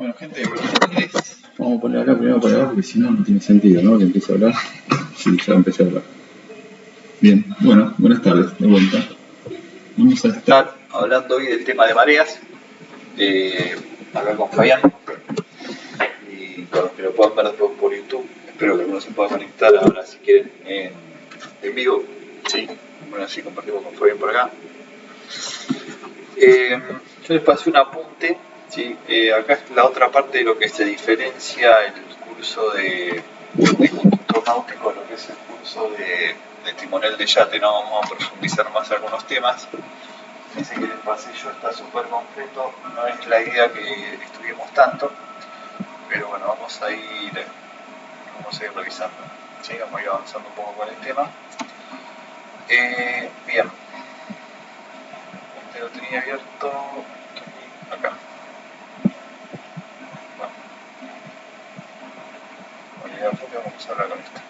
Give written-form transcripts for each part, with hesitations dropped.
Bueno, gente, vamos a poner acá primero para abajo porque si no, no tiene sentido, ¿no? Que empiece a hablar. Sí, ya empecé a hablar. Bien, bueno, buenas tardes, de vuelta. Vamos a estar hablando hoy del tema de mareas. Acá con Fabián. Y con los que lo puedan ver por YouTube. Espero que algunos se puedan conectar ahora si quieren en vivo. Sí, bueno, así compartimos con Fabián por acá. Yo les pasé un apunte. ¿Sí? Acá es la otra parte de lo que se diferencia el curso de Instituto Náutico, lo que es el curso de timonel de yate. No vamos a profundizar más algunos temas. Ese que les pasé yo está súper completo, no es la idea que estudiemos tanto, pero bueno, vamos a ir revisando. ¿Sí? Vamos a ir avanzando un poco con el tema. Bien, este lo tenía abierto acá. Vamos a hablar con esto.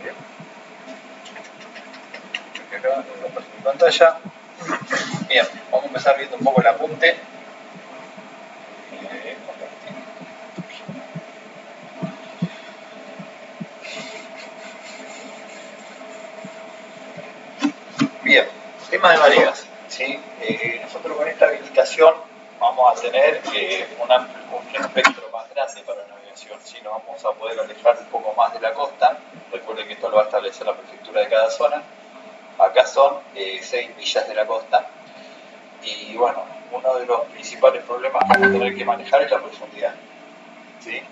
Bien. Acá en mi pantalla. Bien, vamos a empezar viendo un poco el apunte. Bien, tema de mareas. ¿Sí? Nosotros con esta habilitación vamos a tener un espectro más grande para la navegación. ¿Sí? Nos vamos a poder alejar un poco más de la costa. Recuerden que esto lo va a establecer la prefectura de cada zona. Acá son 6 millas de la costa. Y bueno, uno de los principales problemas que vamos a tener que manejar es la profundidad. ¿Sí?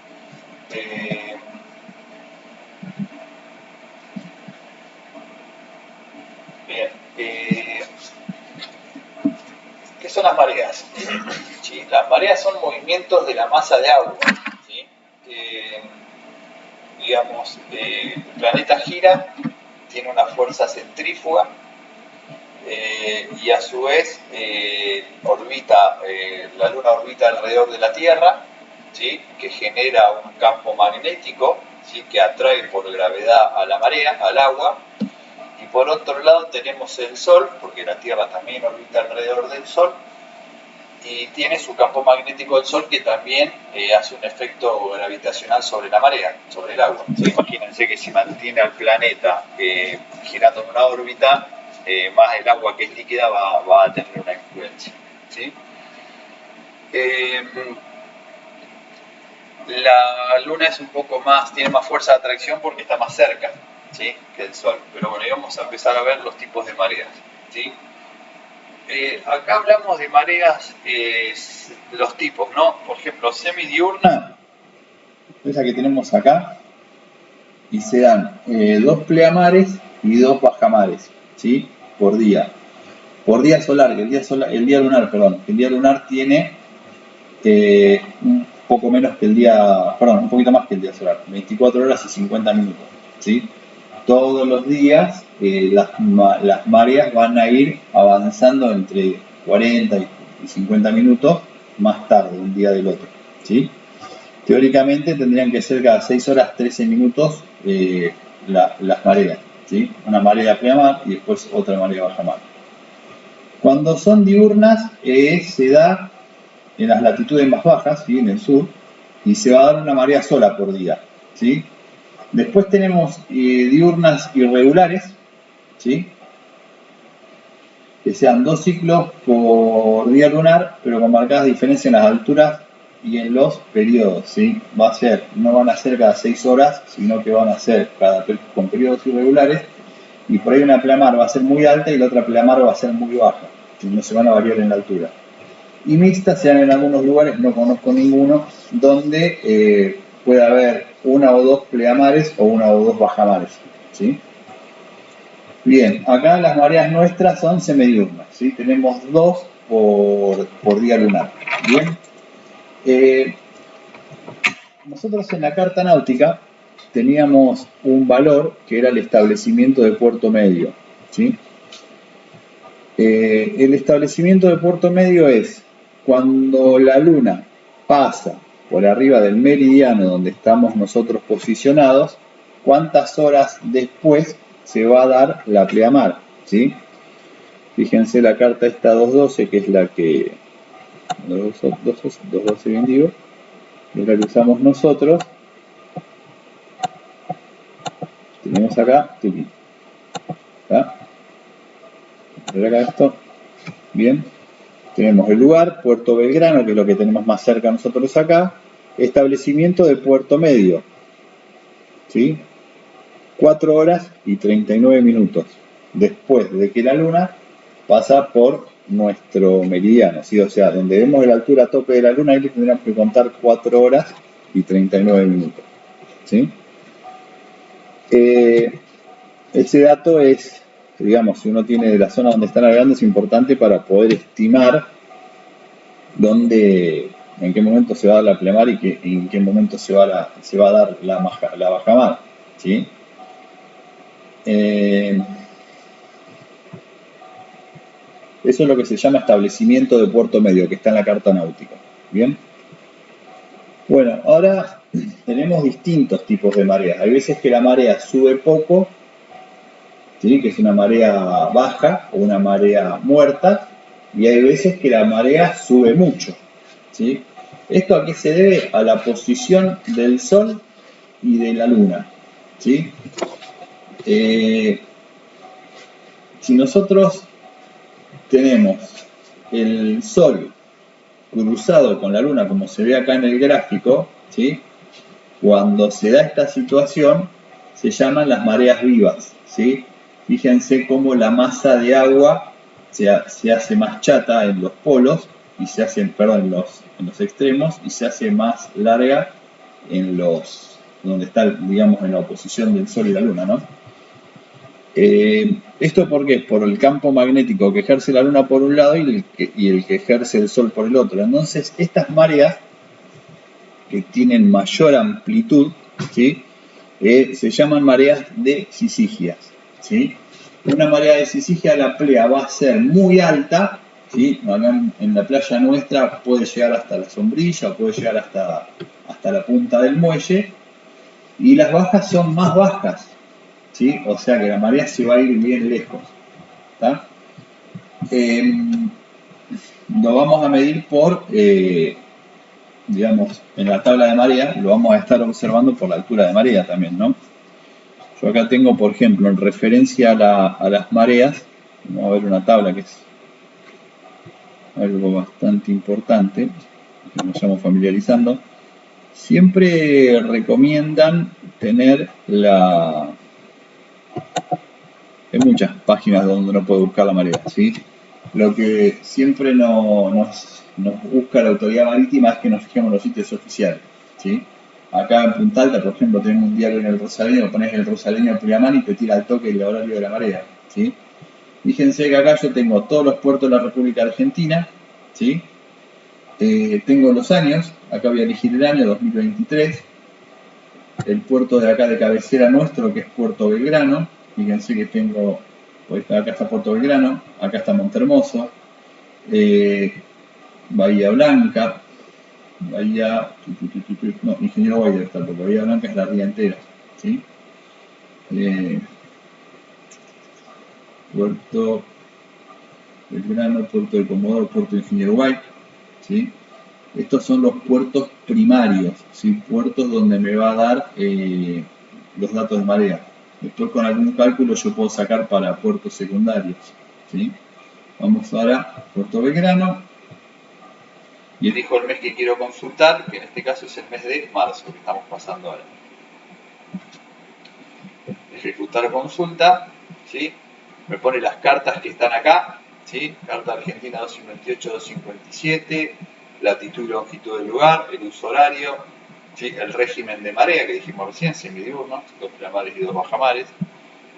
Bien. ¿Qué son las mareas? ¿Sí? Las mareas son movimientos de la masa de agua. ¿Sí? Digamos, el planeta gira, tiene una fuerza centrífuga y a su vez la Luna orbita alrededor de la Tierra, ¿sí? Que genera un campo magnético, ¿sí? Que atrae por gravedad a la marea, al agua. Y por otro lado tenemos el Sol, porque la Tierra también orbita alrededor del Sol, y tiene su campo magnético del Sol que también hace un efecto gravitacional sobre la marea, sobre el agua. ¿Sí? Imagínense que si mantiene al planeta girando en una órbita, más el agua que es líquida va a tener una influencia. ¿Sí? La Luna es un poco más, tiene más fuerza de atracción porque está más cerca, ¿sí? Que el Sol. Pero bueno, vamos a empezar a ver los tipos de mareas. ¿Sí? Acá hablamos de mareas, los tipos, ¿no? Por ejemplo, semidiurna, esa que tenemos acá, y se dan 2 pleamares y 2 bajamares, ¿sí? Por día. Por día solar, el día lunar, perdón. El día lunar tiene un poco menos que el día, perdón, un poquito más que el día solar, 24 horas y 50 minutos, ¿sí? Todos los días las mareas van a ir avanzando entre 40 y 50 minutos más tarde, un día del otro, ¿sí? Teóricamente tendrían que ser cada 6 horas 13 minutos las mareas, ¿sí? Una marea pleamar y después otra marea bajamar. Cuando son diurnas se da en las latitudes más bajas, ¿sí? En el sur, y se va a dar una marea sola por día, ¿sí? Después tenemos diurnas irregulares, ¿sí? Que sean 2 ciclos por día lunar, pero con marcadas diferencias en las alturas y en los periodos, ¿sí? No van a ser cada 6 horas, sino que van a ser con periodos irregulares, y por ahí una pleamar va a ser muy alta y la otra pleamar va a ser muy baja, ¿sí? No se van a variar en la altura. Y mixtas se dan en algunos lugares, no conozco ninguno, donde puede haber 1 o 2 pleamares o 1 o 2 bajamares, ¿sí? Bien, acá las mareas nuestras son semidiurnas, ¿sí? Tenemos 2 por día lunar. Bien, nosotros en la carta náutica teníamos un valor que era el establecimiento de puerto medio, ¿sí? El establecimiento de puerto medio es cuando la Luna pasa por arriba del meridiano donde estamos nosotros posicionados, cuántas horas después se va a dar la pleamar, ¿sí? Fíjense la carta esta 212, que es la que 212 bien digo, es la que usamos nosotros. Tenemos acá, ¿está? Ver acá esto, bien. Tenemos el lugar, Puerto Belgrano, que es lo que tenemos más cerca nosotros acá. Establecimiento de Puerto Medio, ¿sí? 4 horas y 39 minutos después de que la luna pasa por nuestro meridiano, ¿sí? O sea, donde vemos la altura tope de la luna, ahí le tendríamos que contar 4 horas y 39 minutos, ¿sí? Ese dato es, digamos, si uno tiene de la zona donde está navegando, es importante para poder estimar dónde, en qué momento se va a dar la pleamar y en qué momento se va a dar la bajamar, ¿sí? Eso es lo que se llama establecimiento de puerto medio, que está en la carta náutica. ¿Bien? Bueno, ahora tenemos distintos tipos de mareas. Hay veces que la marea sube poco, ¿sí? Que es una marea baja o una marea muerta, y hay veces que la marea sube mucho, ¿sí? ¿Esto a qué se debe? A la posición del Sol y de la Luna, ¿sí? Si nosotros tenemos el Sol cruzado con la Luna, como se ve acá en el gráfico, ¿sí? Cuando se da esta situación, se llaman las mareas vivas, ¿sí? Fíjense cómo la masa de agua se hace más chata en los polos, y se hace, perdón, en los extremos, y se hace más larga donde está, digamos, en la oposición del Sol y la Luna, ¿no? ¿Esto por qué? Por el campo magnético que ejerce la Luna por un lado y el que ejerce el Sol por el otro. Entonces, estas mareas que tienen mayor amplitud, ¿sí? Se llaman mareas de sisigias, ¿sí? Una marea de sisigia, la plea va a ser muy alta, ¿sí? En la playa nuestra puede llegar hasta la sombrilla, puede llegar hasta la punta del muelle, y las bajas son más bajas, ¿sí? O sea que la marea se va a ir bien lejos, ¿tá? Lo vamos a medir por, digamos, en la tabla de marea, lo vamos a estar observando por la altura de marea también, ¿no? Yo acá tengo, por ejemplo, en referencia a las mareas, vamos a ver una tabla que es algo bastante importante, que nos estamos familiarizando. Siempre recomiendan tener hay muchas páginas donde uno puede buscar la marea, ¿sí? Lo que siempre nos busca la autoridad marítima es que nos fijemos en los sitios oficiales, ¿sí? Acá en Punta Alta, por ejemplo, tenemos un diario en el Rosaleño, pones el Rosaleño al Priamán y te tira al toque el horario de la marea, ¿sí? Fíjense que acá yo tengo todos los puertos de la República Argentina, ¿sí? Tengo los años, acá voy a elegir el año 2023, el puerto de acá de cabecera nuestro, que es Puerto Belgrano. Fíjense que tengo, acá está Puerto Belgrano, acá está Montermoso, Bahía Blanca, no, Ingeniero Guay está, porque Bahía Blanca es la ría entera, ¿sí? Puerto Belgrano, Puerto de Comodoro, Puerto de Ingeniero Guay, ¿sí? Estos son los puertos primarios, ¿sí? Puertos donde me va a dar los datos de marea. Después con algún cálculo yo puedo sacar para puertos secundarios, ¿sí? Vamos ahora a Puerto Belgrano. Y elijo el mes que quiero consultar, que en este caso es el mes de marzo, que estamos pasando ahora. Ejecutar consulta, ¿sí? Me pone las cartas que están acá, ¿sí? Carta Argentina 258-257, latitud y longitud del lugar, el uso horario, ¿sí? El régimen de marea que dijimos recién, semidiurno, 2 pleamares y 2 bajamares,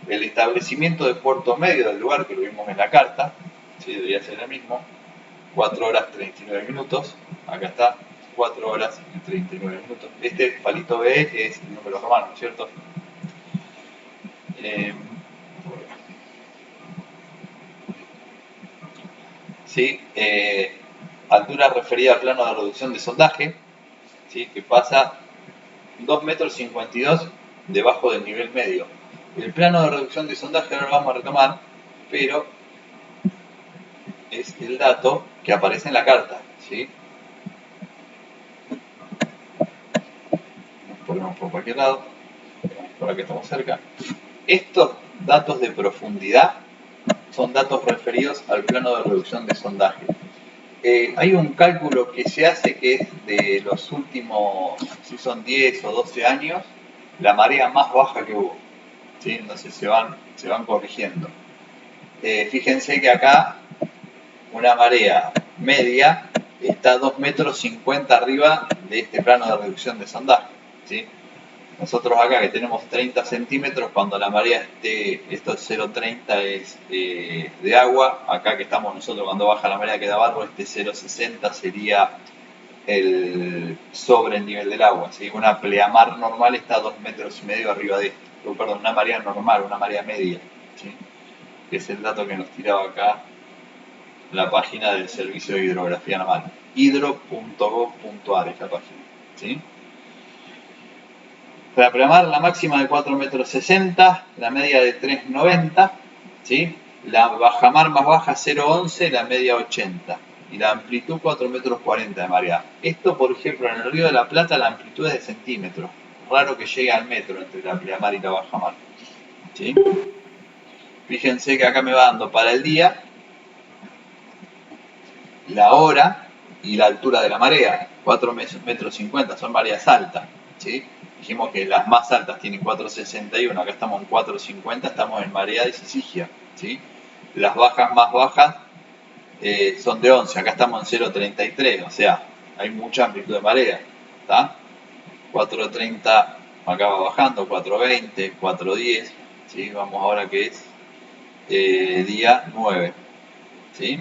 el establecimiento de puerto medio del lugar, que lo vimos en la carta, ¿sí? Debería ser el mismo, 4 horas 39 minutos, acá está, 4 horas y 39 minutos. Este palito B es el número romano, ¿cierto? ¿Sí? Altura referida al plano de reducción de sondaje, ¿sí? Que pasa 2,52 metros debajo del nivel medio. El plano de reducción de sondaje ahora lo vamos a retomar, pero es el dato que aparece en la carta, ¿sí? Ponemos por cualquier lado, por aquí estamos cerca. Estos datos de profundidad son datos referidos al plano de reducción de sondaje. Hay un cálculo que se hace que es de los últimos, si son 10 o 12 años, la marea más baja que hubo, ¿sí? Entonces se van corrigiendo. Fíjense que acá una marea media está 2,50 metros arriba de este plano de reducción de sondaje, ¿sí? Nosotros acá que tenemos 30 centímetros, cuando la marea esté, esto es 0,30 es de agua, acá que estamos nosotros cuando baja la marea queda abajo, este 0,60 sería el sobre el nivel del agua, ¿sí? Una pleamar normal está a 2,5 metros arriba de esto, perdón, una marea normal, una marea media, ¿sí? Que es el dato que nos tiraba acá la página del Servicio de Hidrografía Naval, hidro.gov.ar es la página, ¿sí? Para pleamar la máxima de 4,60 metros, la media de 3,90, ¿sí? La bajamar más baja 0,11, la media 80 y la amplitud 4,40 metros de marea. Esto, por ejemplo, en el Río de la Plata la amplitud es de centímetros. Raro que llegue al metro entre la pleamar y la bajamar, ¿sí? Fíjense que acá me va dando para el día la hora y la altura de la marea, 4,50 metros, son mareas altas, ¿sí? Dijimos que las más altas tienen 4,61, acá estamos en 4,50, estamos en marea de Sisigia, ¿sí? Las bajas más bajas son de 11, acá estamos en 0,33, o sea, hay mucha amplitud de marea, ¿está? 4,30, acá va bajando, 4,20, 4,10, ¿sí? Vamos ahora que es día 9, ¿sí?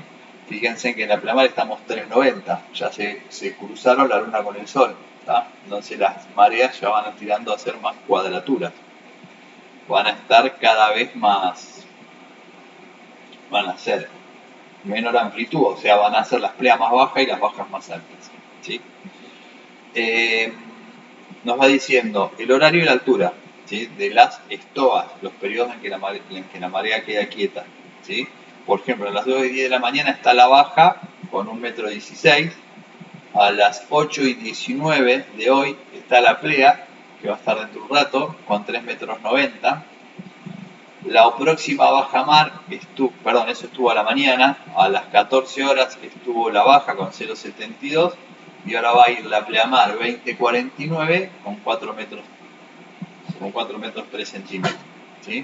Fíjense que en la pleamar estamos 3,90, ya se cruzaron la luna con el sol, ¿tá? Entonces las mareas ya van tirando a ser más cuadraturas, van a estar cada vez más, van a ser menor amplitud, o sea, van a ser las pleas más bajas y las bajas más altas, ¿sí? Nos va diciendo el horario y la altura, ¿sí? De las estoas, los periodos en que la marea queda quieta, ¿sí? Por ejemplo, a las 2:10 de la mañana está la baja con 1,16 metros. A las 8:19 de hoy está la plea, que va a estar dentro de un rato, con 3,90 metros. La próxima baja mar, eso estuvo a la mañana, a las 14 horas estuvo la baja con 0,72 y ahora va a ir la pleamar 20:49 con 4 metros, 3 centímetros, ¿sí?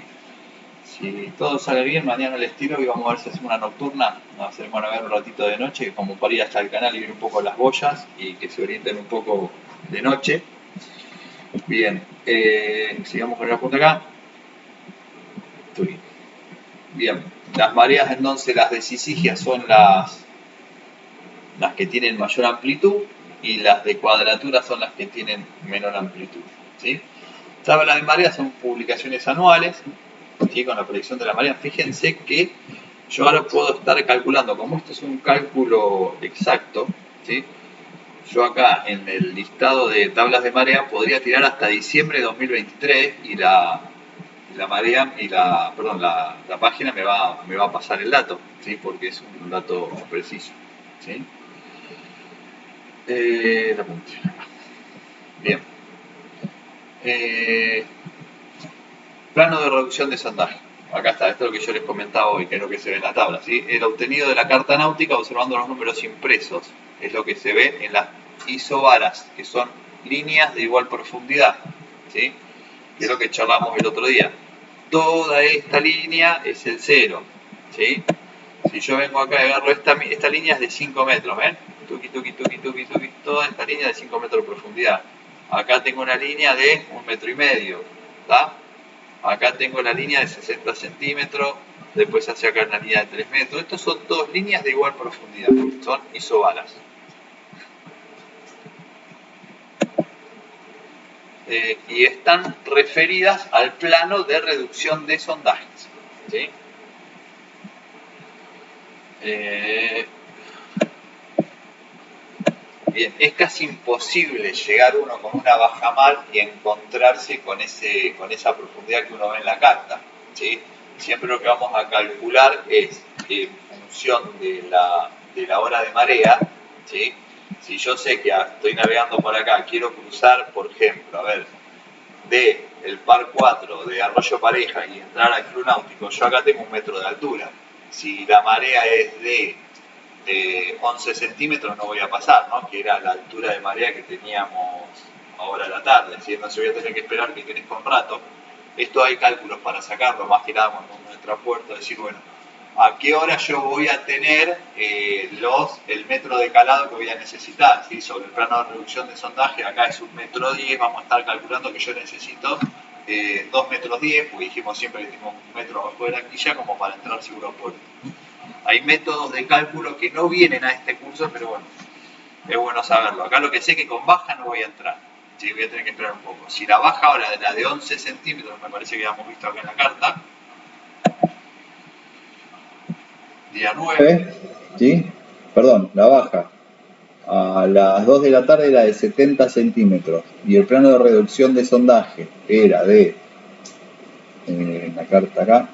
Si todo sale bien, mañana les tiro y vamos a ver si hacemos una nocturna. Nos hacemos a ver un ratito de noche, como para ir hasta el canal y ver un poco las boyas y que se orienten un poco de noche. Bien, sigamos con el punto acá. Bien, las mareas entonces, las de Sisigia son las que tienen mayor amplitud y las de cuadratura son las que tienen menor amplitud, ¿sí? Tabla de mareas son publicaciones anuales, ¿sí? Con la predicción de la marea. Fíjense que yo ahora puedo estar calculando, como esto es un cálculo exacto, ¿sí? Yo acá en el listado de tablas de marea podría tirar hasta diciembre de 2023 y la marea y la página me va a pasar el dato, ¿sí? Porque es un dato preciso, ¿sí? Bien. Plano de reducción de sondaje. Acá está, esto es lo que yo les comentaba hoy, que es lo que se ve en la tabla, ¿sí? El obtenido de la carta náutica observando los números impresos. Es lo que se ve en las isobaras, que son líneas de igual profundidad, ¿sí? Que es lo que charlamos el otro día. Toda esta línea es el cero, ¿sí? Si yo vengo acá y agarro esta línea es de 5 metros, ¿ven? Tuki, tuki, tuki, tuki, tuki, toda esta línea de 5 metros de profundidad. Acá tengo una línea de 1,5 metros, ¿está? Acá tengo la línea de 60 centímetros, después hacia acá una línea de 3 metros. Estas son dos líneas de igual profundidad, son isobaras. Y están referidas al plano de reducción de sondajes, ¿sí? Bien, es casi imposible llegar uno con una bajamar y encontrarse con esa profundidad que uno ve en la carta, ¿sí? siempre lo que vamos a calcular es en función de la hora de marea, ¿sí? Si yo sé que estoy navegando por acá, quiero cruzar, por ejemplo, a ver, de el par 4 de Arroyo Pareja y entrar al Club Náutico, yo acá tengo 1 metro de altura. Si la marea es de 11 centímetros no voy a pasar, ¿no? Que era la altura de marea que teníamos ahora a la tarde, ¿sí? Entonces voy a tener que esperar que crezca un rato. Esto hay cálculos para sacarlo, más que nada con nuestra puerta, decir, bueno, a qué hora yo voy a tener el metro de calado que voy a necesitar, ¿sí? Sobre el plano de reducción de sondaje, acá es 1,10 m, vamos a estar calculando que yo necesito 2,10 metros, porque dijimos siempre que tenemos 1 metro abajo de la quilla como para entrar seguro a puerto. Hay métodos de cálculo que no vienen a este curso, pero bueno, es bueno saberlo. Acá lo que sé es que con baja no voy a entrar, ¿sí? Voy a tener que esperar un poco. Si la baja ahora, la de 11 centímetros, me parece que ya hemos visto acá en la carta, día 9, ¿sí? Perdón, la baja a las 2 de la tarde era de 70 centímetros y el plano de reducción de sondaje era de, la carta acá,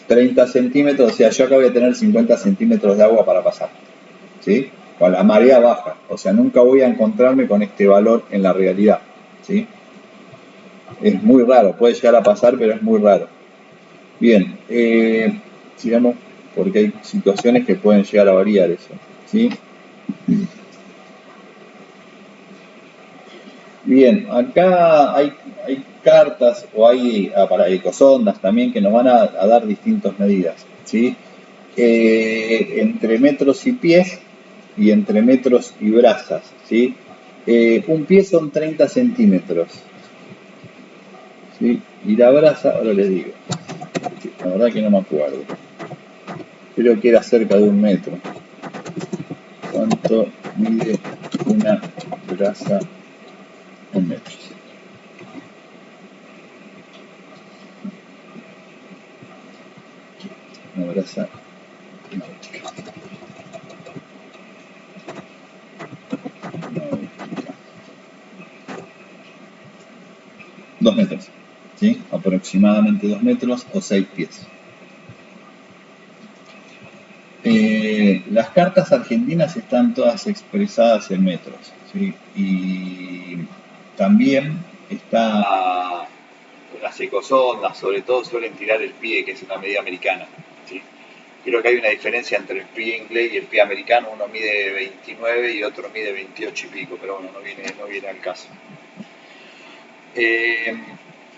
30 centímetros, o sea, yo acá voy a tener 50 centímetros de agua para pasar, ¿sí? Con la marea baja, o sea, nunca voy a encontrarme con este valor en la realidad, ¿sí? Es muy raro, puede llegar a pasar, pero es muy raro. Bien, sigamos, porque hay situaciones que pueden llegar a variar eso, ¿sí? Bien, acá hay cartas o hay para ecosondas también que nos van a dar distintas medidas, ¿sí? Entre metros y pies y entre metros y brazas, ¿sí? Un pie son 30 centímetros, ¿sí? Y la braza, ahora les digo, la verdad que no me acuerdo, creo que era cerca de 1 metro. ¿Cuánto mide una braza? 1 metro. Una braza náutica. 2 metros, ¿sí? Aproximadamente 2 metros o 6 pies. Las cartas argentinas están todas expresadas en metros, ¿sí? Y también está las ecosondas, sobre todo suelen tirar el pie, que es una medida americana, ¿sí? Creo que hay una diferencia entre el pie inglés y el pie americano, uno mide 29 y otro mide 28 y pico, pero bueno, no viene al caso.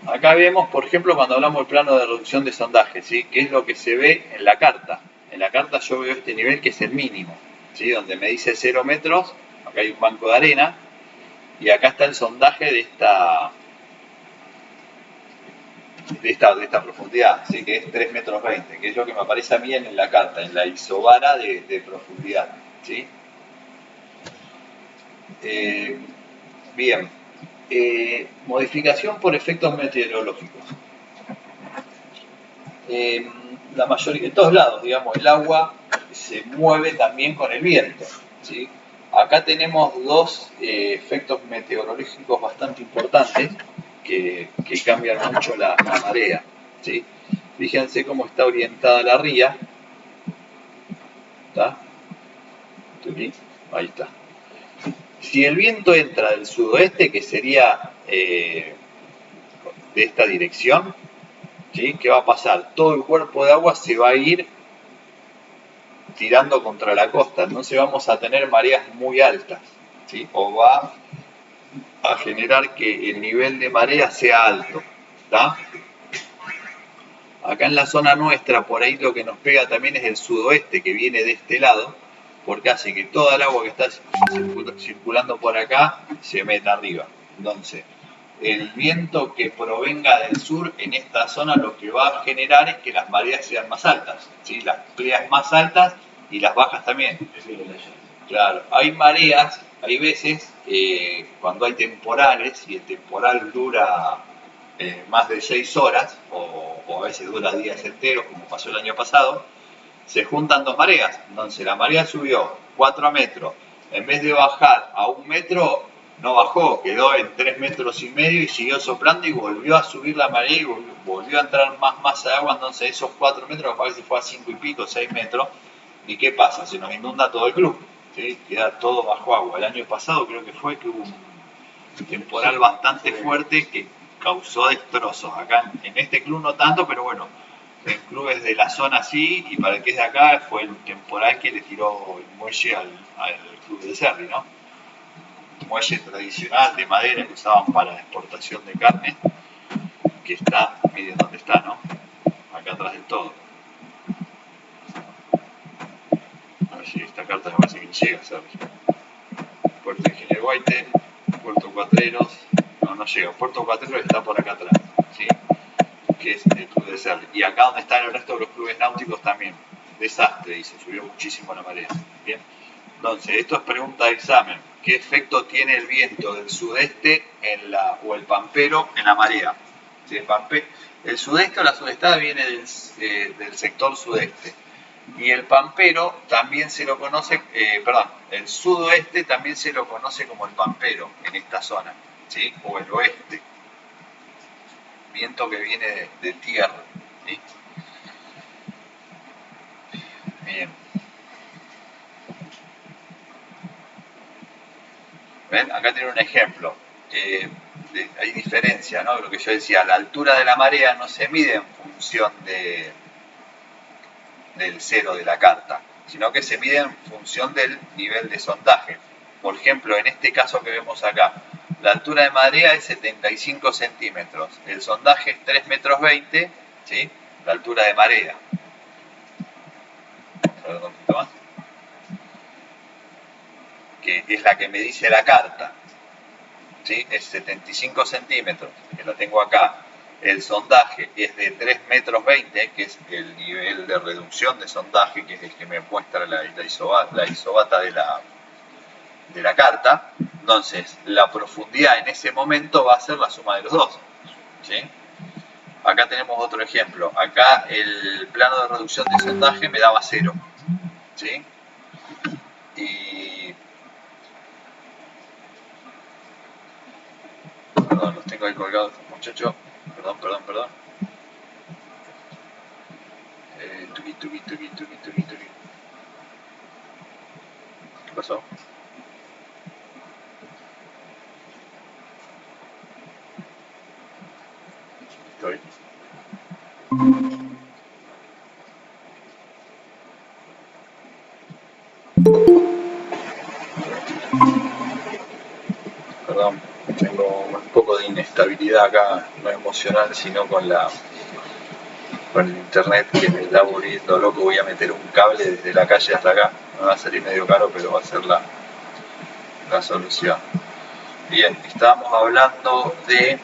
Acá vemos, por ejemplo, cuando hablamos del plano de reducción de sondaje, ¿sí? ¿Qué es lo que se ve en la carta? En la carta yo veo este nivel que es el mínimo, ¿sí? Donde me dice 0 metros, acá hay un banco de arena, y acá está el sondaje de esta profundidad, ¿sí? Que es 3,20 metros, que es lo que me aparece a mí en la carta, en la isobara de profundidad, ¿sí? Bien. Modificación por efectos meteorológicos. La mayoría, en todos lados, digamos, el agua se mueve también con el viento, ¿sí? Acá tenemos dos efectos meteorológicos bastante importantes que cambian mucho la marea, ¿sí? Fíjense cómo está orientada la ría. ¿Está? Ahí está. Si el viento entra del sudoeste, que sería de esta dirección, ¿sí? ¿Qué va a pasar? Todo el cuerpo de agua se va a ir tirando contra la costa, entonces vamos a tener mareas muy altas, ¿sí? O va a generar que el nivel de marea sea alto, ¿tá? Acá en la zona nuestra, por ahí lo que nos pega también es el sudoeste que viene de este lado, porque hace que toda el agua que está circulando por acá se meta arriba. Entonces, el viento que provenga del sur en esta zona lo que va a generar es que las mareas sean más altas, ¿sí? Las playas más altas y las bajas también. Claro, hay mareas, hay veces cuando hay temporales y el temporal dura más de 6 horas o a veces dura días enteros como pasó el año pasado, se juntan dos mareas. Entonces la marea subió 4 metros, en vez de bajar a 1 metro no bajó, quedó en 3,5 metros y siguió soplando y volvió a subir la marea y volvió a entrar más masa de agua. Entonces esos 4 metros parece que fue a 5 y pico, 6 metros. ¿Y qué pasa? Se nos inunda todo el club, ¿sí? Queda todo bajo agua. El año pasado creo que fue que hubo un temporal bastante fuerte que causó destrozos. Acá en este club no tanto, pero bueno, en clubes de la zona sí, y para el que es de acá fue el temporal que le tiró el muelle al club de Cerri, ¿no? Muelle tradicional de madera que usaban para la exportación de carne, que está, miren dónde está, ¿no? Acá atrás del todo. A ver si esta carta me parece que llega, ¿sabes? Puerto Ingeniero Guaite, Puerto Cuatreros, no llega, Puerto Cuatreros está por acá atrás, ¿sí? Que es el club de Cerri. Y acá donde están el resto de los clubes náuticos también. Desastre, y se subió muchísimo la marea. Bien. Entonces, esto es pregunta de examen. ¿Qué efecto tiene el viento del sudeste o el pampero en la marea? ¿Sí? El sudeste o la sudestada viene del sector sudeste. Y el pampero también se lo conoce, el sudoeste también se lo conoce como el pampero en esta zona, ¿sí? O el oeste. Viento que viene de tierra, ¿sí? Bien. ¿Ven? Acá tiene un ejemplo. Hay diferencia, ¿no? Lo que yo decía, la altura de la marea no se mide en función del cero de la carta, sino que se mide en función del nivel de sondaje. Por ejemplo, en este caso que vemos acá, la altura de marea es 75 centímetros, el sondaje es 3,20 metros, ¿sí? La altura de marea. Vamos a ver un poquito más. Que es la que me dice la carta, ¿sí? Es 75 centímetros, que la tengo acá. El sondaje es de 3,20 metros, que es el nivel de reducción de sondaje, que es el que me muestra la isobata de la carta. Entonces, la profundidad en ese momento va a ser la suma de los dos, ¿sí? Acá tenemos otro ejemplo. Acá el plano de reducción de sondaje me daba 0, ¿sí? Y... Perdón, los tengo ahí colgados, muchachos. Perdón. Tuki. ¿Qué pasó? Estoy. Perdón, tengo un poco de inestabilidad acá, no emocional, sino con el internet que me está volviendo loco. Voy a meter un cable desde la calle hasta acá. Me va a salir medio caro, pero va a ser la solución. Bien, estábamos hablando de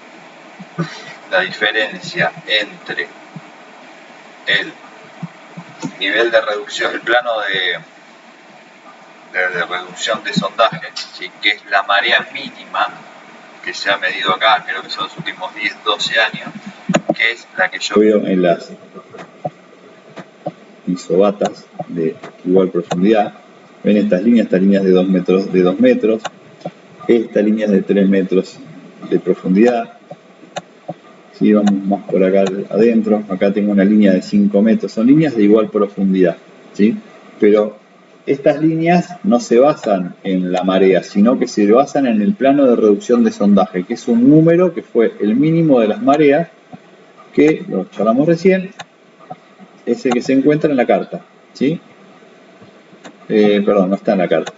la diferencia entre el nivel de reducción, el plano de reducción de sondaje, ¿sí? Que es la marea mínima que se ha medido acá, creo que son los últimos 10-12 años, que es la que yo veo en las isobatas de igual profundidad. Ven estas líneas de 2 metros, esta línea es de 3 metros de profundidad. Si vamos más por acá adentro, acá tengo una línea de 5 metros, son líneas de igual profundidad, ¿sí? Pero estas líneas no se basan en la marea, sino que se basan en el plano de reducción de sondaje, que es un número que fue el mínimo de las mareas, que lo charlamos recién, es el que se encuentra en la carta, ¿sí? Perdón, no está en la carta.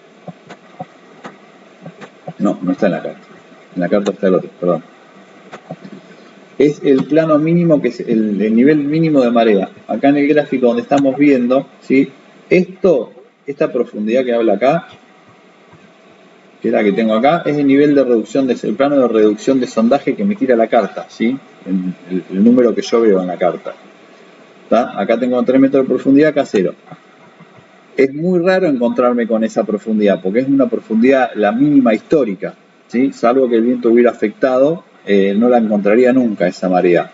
No está en la carta. En la carta está el otro, perdón. Es el plano mínimo, que es el nivel mínimo de marea. Acá en el gráfico donde estamos viendo, ¿sí? Esta profundidad que habla acá, que es la que tengo acá, es el nivel de reducción, el plano de reducción de sondaje que me tira la carta, ¿sí? El número que yo veo en la carta. ¿Está? Acá tengo 3 metros de profundidad, acá 0. Es muy raro encontrarme con esa profundidad, porque es una profundidad, la mínima histórica, ¿sí? Salvo que el viento hubiera afectado, no la encontraría nunca esa marea.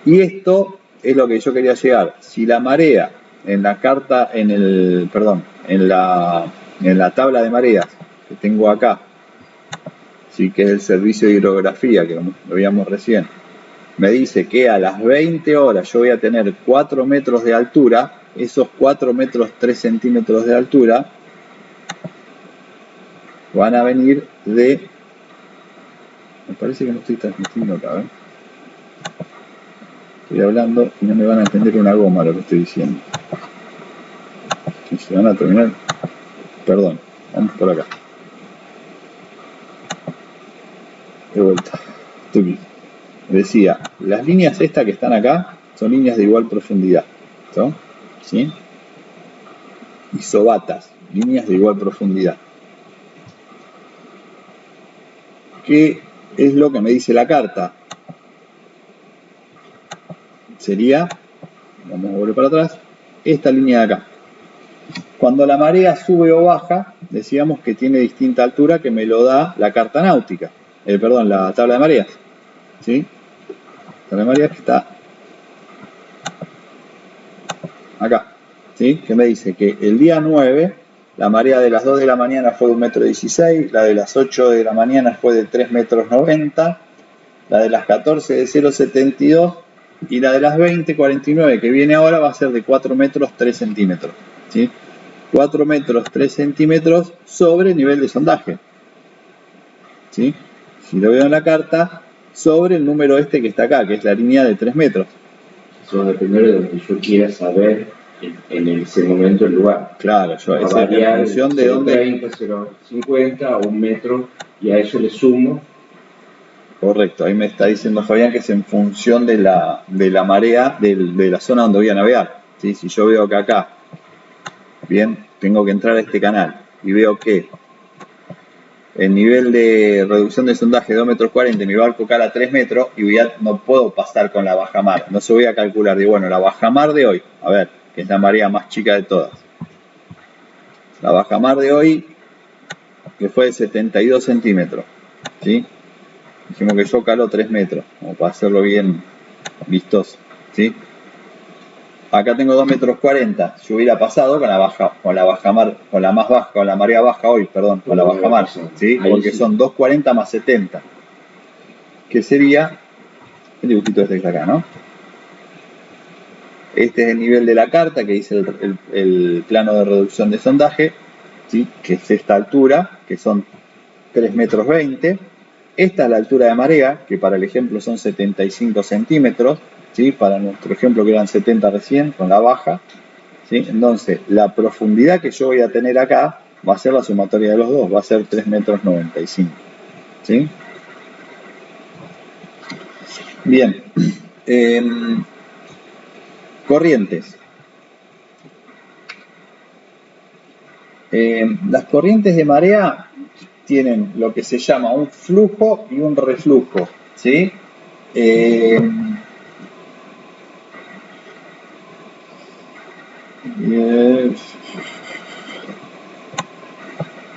Y esto es lo que yo quería llegar. Si la marea en la carta, en la tabla de mareas que tengo acá, ¿sí? Que es el servicio de hidrografía, que lo veíamos recién, me dice que a las 20 horas yo voy a tener 4 metros de altura, esos 4 metros 3 centímetros de altura van a venir de... Me parece que no estoy transmitiendo acá, ¿eh? Estoy hablando y no me van a entender una goma lo que estoy diciendo. Y se van a terminar... Perdón, vamos por acá. De vuelta. Decía, las líneas estas que están acá son líneas de igual profundidad, ¿no? ¿Sí? Isobatas, líneas de igual profundidad. ¿Qué es lo que me dice la carta? Sería, vamos a volver para atrás, esta línea de acá. Cuando la marea sube o baja, decíamos que tiene distinta altura, que me lo da la carta náutica, perdón, la tabla de mareas, ¿sí? La tabla de mareas que está acá, ¿sí? Que me dice que el día 9, la marea de las 2 de la mañana fue de 1,16 m, la de las 8 de la mañana fue de 3,90 m, la de las 14 de 0,72 m, y la de las 20,49 que viene ahora va a ser de 4 metros 3 centímetros, ¿sí? 4 metros 3 centímetros sobre el nivel de sondaje, ¿sí? Si lo veo en la carta, sobre el número este que está acá, que es la línea de 3 metros. Eso va a depender de lo que yo quiera saber en ese momento el lugar. Claro, yo va a variar en función de dónde... 0,30, 0,50 o 1 metro, y a eso le sumo. Correcto, ahí me está diciendo Fabián que es en función de la marea de la zona donde voy a navegar, ¿sí? Si yo veo que acá, bien, tengo que entrar a este canal y veo que el nivel de reducción de sondaje de 2,40 m, mi barco cala 3 metros y no puedo pasar con la bajamar, no se voy a calcular, digo, bueno, la bajamar de hoy, a ver, que es la marea más chica de todas, la bajamar de hoy, que fue de 72 centímetros, ¿sí? Dijimos que yo calo 3 metros, como para hacerlo bien vistoso, ¿sí? Acá tengo 2,40 m. Yo hubiera pasado con la bajamar, con la más baja, con la marea baja hoy, perdón, con la bajamar, ¿sí? Porque son 2,40 más 70. Que sería el dibujito este que está acá, ¿no? Este es el nivel de la carta que dice el plano de reducción de sondaje, ¿sí? Que es esta altura, que son 3,20 metros. Esta es la altura de marea, que para el ejemplo son 75 centímetros, ¿sí? Para nuestro ejemplo que eran 70 recién, con la baja, ¿sí? Entonces, la profundidad que yo voy a tener acá va a ser la sumatoria de los dos, va a ser 3,95 metros, ¿sí? Bien. Corrientes. Las corrientes de marea tienen lo que se llama un flujo y un reflujo, ¿sí?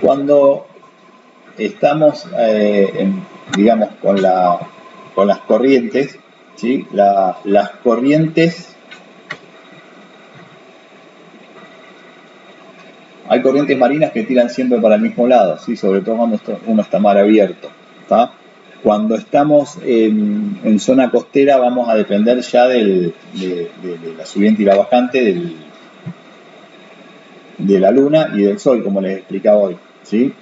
Cuando estamos, digamos, con las corrientes, ¿sí? Las corrientes, hay corrientes marinas que tiran siempre para el mismo lado, ¿sí? Sobre todo cuando uno está mar abierto, ¿tá? Cuando estamos en zona costera vamos a depender ya de la subiente y la bajante de la luna y del sol, como les explicaba hoy, ¿sí?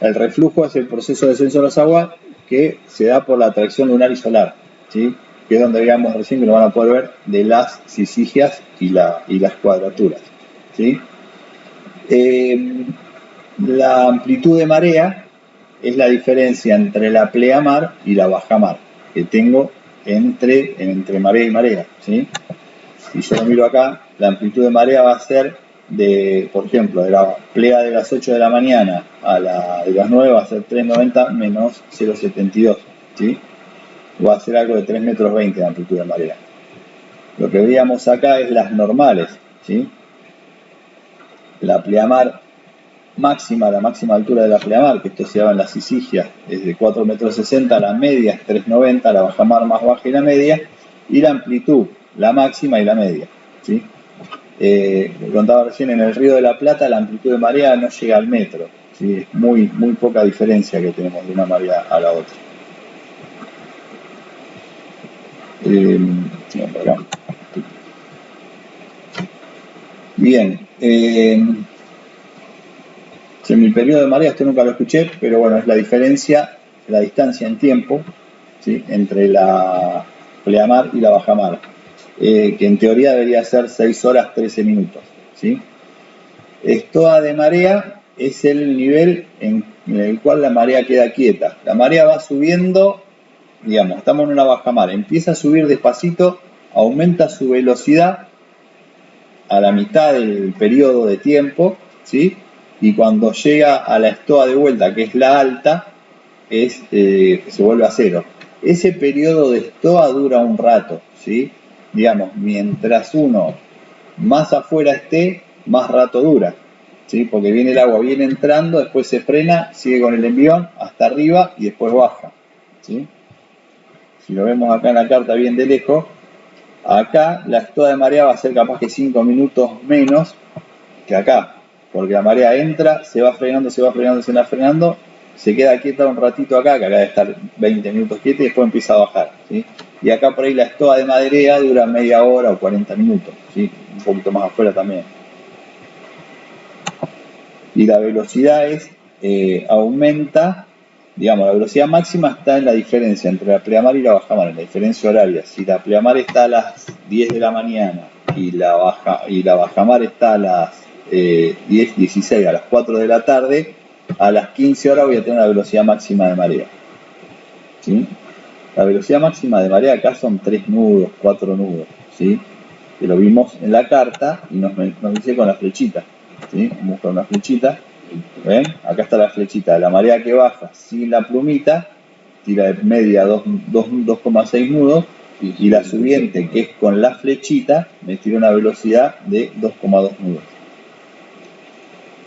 El reflujo es el proceso de descenso de las aguas que se da por la atracción lunar y solar, ¿sí? Que es donde veíamos recién, que lo van a poder ver, de las cisigias y las cuadraturas, ¿sí? La amplitud de marea es la diferencia entre la pleamar y la bajamar que tengo entre marea y marea, ¿sí? Si yo lo miro acá, la amplitud de marea va a ser por ejemplo, de la plea de las 8 de la mañana a la de las 9 va a ser 3,90 menos 0,72, ¿sí? Va a ser algo de 3,20 metros de amplitud de marea. Lo que veíamos acá es las normales, ¿sí? La pleamar máxima, la máxima altura de la pleamar, que esto se llama en las cisigias, es de 4,60 metros, la media es 3,90, la bajamar más baja y la media, y la amplitud, la máxima y la media, ¿sí? Contaba recién, en el Río de la Plata la amplitud de marea no llega al metro, ¿sí? Es muy poca diferencia que tenemos de una marea a la otra. Bien. En mi periodo de marea, esto nunca lo escuché, pero bueno, es la diferencia, la distancia en tiempo, ¿sí? Entre la pleamar y la bajamar, que en teoría debería ser 6 horas 13 minutos, ¿sí? Estoa de marea es el nivel en el cual la marea queda quieta. La marea va subiendo, digamos, estamos en una bajamar, empieza a subir despacito, aumenta su velocidad a la mitad del periodo de tiempo, ¿sí? Y cuando llega a la estoa de vuelta, que es la alta, se vuelve a cero. Ese periodo de estoa dura un rato, ¿sí? Digamos, mientras uno más afuera esté, más rato dura, ¿sí? Porque viene el agua, viene entrando, después se frena, sigue con el envión hasta arriba y después baja, ¿sí? Si lo vemos acá en la carta bien de lejos, acá la estoa de marea va a ser capaz que 5 minutos menos que acá, porque la marea entra, se va frenando, se va frenando, se queda quieta un ratito acá, que acá debe estar 20 minutos quieta y después empieza a bajar, ¿sí? Y acá por ahí la estoa de marea dura media hora o 40 minutos, ¿sí? Un poquito más afuera también. Y la velocidad aumenta, digamos, la velocidad máxima está en la diferencia entre la pleamar y la bajamar, en la diferencia horaria. Si la pleamar está a las 10 de la mañana y la bajamar está a las 10, 16, a las 4 de la tarde, a las 15 horas voy a tener una velocidad máxima de marea, ¿sí? La velocidad máxima de marea acá son 3 nudos, 4 nudos, ¿sí? Que lo vimos en la carta y nos dice con la flechita, ¿sí? Vamos con una flechita, ¿ven? Acá está la flechita, la marea que baja sin la plumita, tira de media 2,6 nudos, y la subiente, que es con la flechita, me tira una velocidad de 2,2 nudos.